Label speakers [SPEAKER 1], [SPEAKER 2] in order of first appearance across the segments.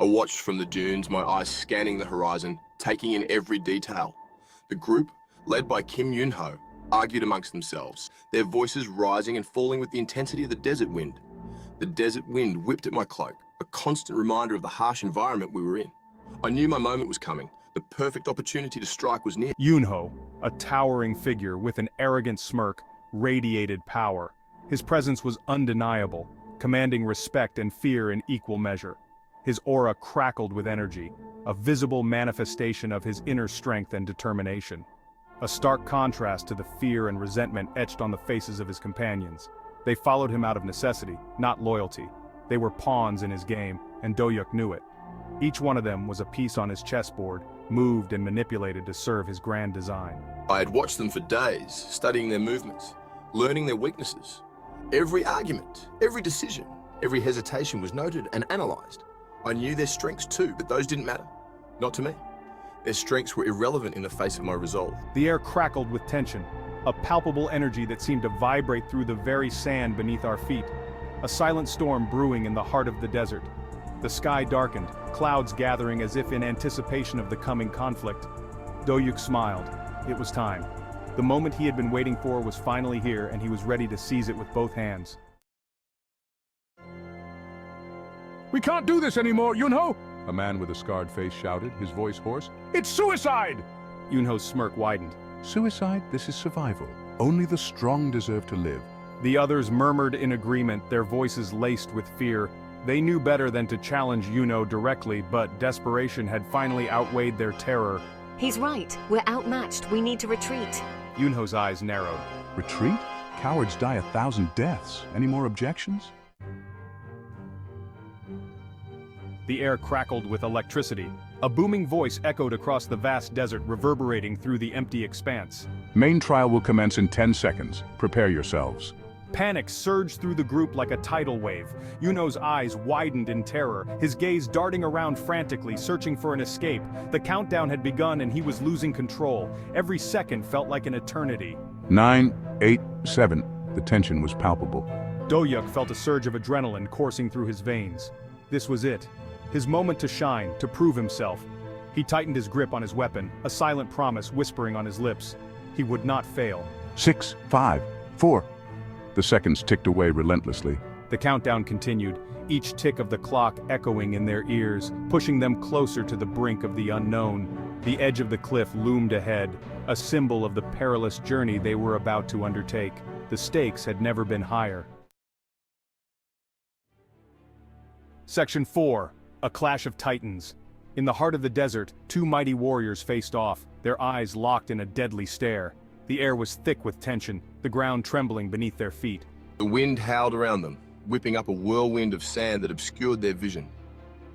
[SPEAKER 1] I watched from the dunes, my eyes scanning the horizon, taking in every detail. The group, led by Kim Yun-ho, argued amongst themselves, their voices rising and falling with the intensity of the desert wind. The desert wind whipped at my cloak, a constant reminder of the harsh environment we were in. I knew my moment was coming. The perfect opportunity to strike was near.
[SPEAKER 2] Yun-ho, a towering figure with an arrogant smirk, radiated power. His presence was undeniable, commanding respect and fear in equal measure. His aura crackled with energy, a visible manifestation of his inner strength and determination. A stark contrast to the fear and resentment etched on the faces of his companions. They followed him out of necessity, not loyalty. They were pawns in his game, and Do-hyuk knew it. Each one of them was a piece on his chessboard, moved and manipulated to serve his grand design.
[SPEAKER 1] I had watched them for days, studying their movements, learning their weaknesses. Every argument, every decision, every hesitation was noted and analyzed. I knew their strengths too, but those didn't matter. Not to me. Their strengths were irrelevant in the face of my resolve.
[SPEAKER 2] The air crackled with tension, a palpable energy that seemed to vibrate through the very sand beneath our feet. A silent storm brewing in the heart of the desert. The sky darkened, clouds gathering as if in anticipation of the coming conflict. Do-hyuk smiled. It was time. The moment he had been waiting for was finally here, and he was ready to seize it with both hands.
[SPEAKER 3] "We can't do this anymore, Yun-ho!" A man with a scarred face shouted, his voice hoarse. "It's suicide!"
[SPEAKER 2] Yun-ho's smirk widened.
[SPEAKER 3] "Suicide? This is survival. Only the strong deserve to live."
[SPEAKER 2] The others murmured in agreement, their voices laced with fear. They knew better than to challenge Yun-ho directly, but desperation had finally outweighed their terror.
[SPEAKER 4] He's right. We're outmatched. We need to retreat.
[SPEAKER 2] Yun-ho's eyes narrowed.
[SPEAKER 3] "Retreat? Cowards die 1,000 deaths. Any more objections?"
[SPEAKER 2] The air crackled with electricity. A booming voice echoed across the vast desert, reverberating through the empty expanse.
[SPEAKER 3] "Main trial will commence in 10 seconds. Prepare yourselves."
[SPEAKER 2] Panic surged through the group like a tidal wave. Yun-ho's eyes widened in terror, his gaze darting around frantically, searching for an escape. The countdown had begun and he was losing control. Every second felt like an eternity.
[SPEAKER 3] 9, 8, 7. The tension was palpable.
[SPEAKER 2] Do-hyuk felt a surge of adrenaline coursing through his veins. This was it. His moment to shine, to prove himself. He tightened his grip on his weapon, a silent promise whispering on his lips. He would not fail.
[SPEAKER 3] 6, 5, 4. The seconds ticked away relentlessly.
[SPEAKER 2] The countdown continued, each tick of the clock echoing in their ears, pushing them closer to the brink of the unknown. The edge of the cliff loomed ahead, a symbol of the perilous journey they were about to undertake. The stakes had never been higher. Section 4. A Clash of Titans. In the heart of the desert, two mighty warriors faced off, their eyes locked in a deadly stare. The air was thick with tension, the ground trembling beneath their feet.
[SPEAKER 1] The wind howled around them, whipping up a whirlwind of sand that obscured their vision.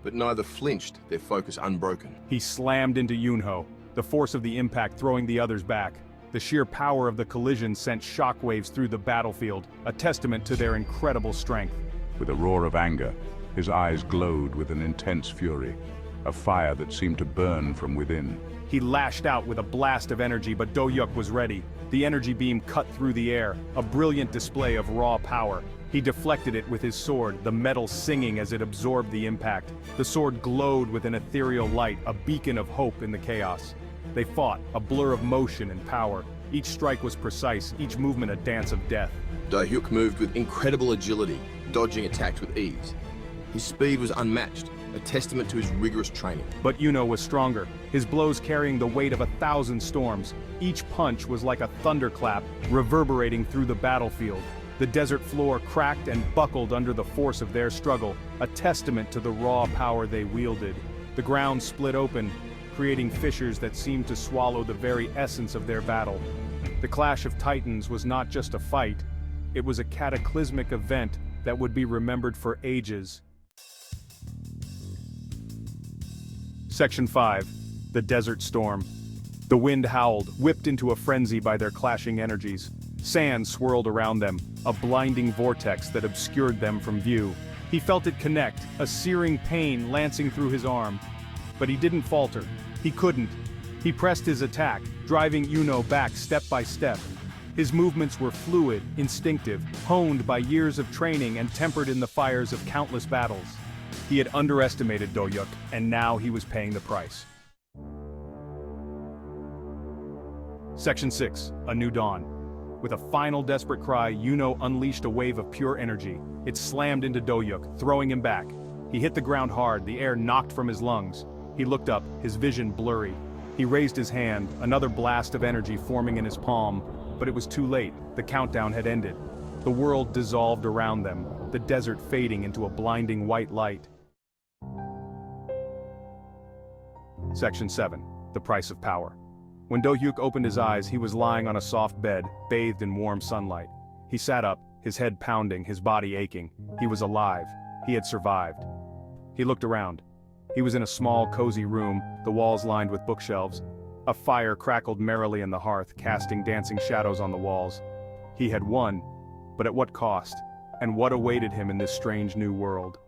[SPEAKER 1] But neither flinched, their focus unbroken.
[SPEAKER 2] He slammed into Yun-ho, the force of the impact throwing the others back. The sheer power of the collision sent shockwaves through the battlefield, a testament to their incredible strength.
[SPEAKER 3] With a roar of anger, his eyes glowed with an intense fury, a fire that seemed to burn from within.
[SPEAKER 2] He lashed out with a blast of energy, but Do-hyuk was ready. The energy beam cut through the air, a brilliant display of raw power. He deflected it with his sword, the metal singing as it absorbed the impact. The sword glowed with an ethereal light, a beacon of hope in the chaos. They fought, a blur of motion and power. Each strike was precise, each movement a dance of death.
[SPEAKER 1] Do-hyuk moved with incredible agility, dodging attacks with ease. His speed was unmatched, a testament to his rigorous training.
[SPEAKER 2] But Yun-ho was stronger, his blows carrying the weight of 1,000 storms. Each punch was like a thunderclap, reverberating through the battlefield. The desert floor cracked and buckled under the force of their struggle, a testament to the raw power they wielded. The ground split open, creating fissures that seemed to swallow the very essence of their battle. The Clash of Titans was not just a fight, it was a cataclysmic event that would be remembered for ages. Section 5. The Desert Storm. The wind howled, whipped into a frenzy by their clashing energies. Sand swirled around them, a blinding vortex that obscured them from view. He felt it connect, a searing pain lancing through his arm. But he didn't falter. He couldn't. He pressed his attack, driving Yun-ho back step by step. His movements were fluid, instinctive, honed by years of training and tempered in the fires of countless battles. He had underestimated Do-hyuk, and now he was paying the price. Section 6, A New Dawn. With a final desperate cry, Yuno unleashed a wave of pure energy. It slammed into Do-hyuk, throwing him back. He hit the ground hard, the air knocked from his lungs. He looked up, his vision blurry. He raised his hand, another blast of energy forming in his palm, but it was too late. The countdown had ended. The world dissolved around them, the desert fading into a blinding white light. Section 7, The Price of Power. When Do-hyuk opened his eyes, he was lying on a soft bed, bathed in warm sunlight. He sat up, his head pounding, his body aching. He was alive. He had survived. He looked around. He was in a small, cozy room, the walls lined with bookshelves. A fire crackled merrily in the hearth, casting dancing shadows on the walls. He had won, but at what cost? And what awaited him in this strange new world?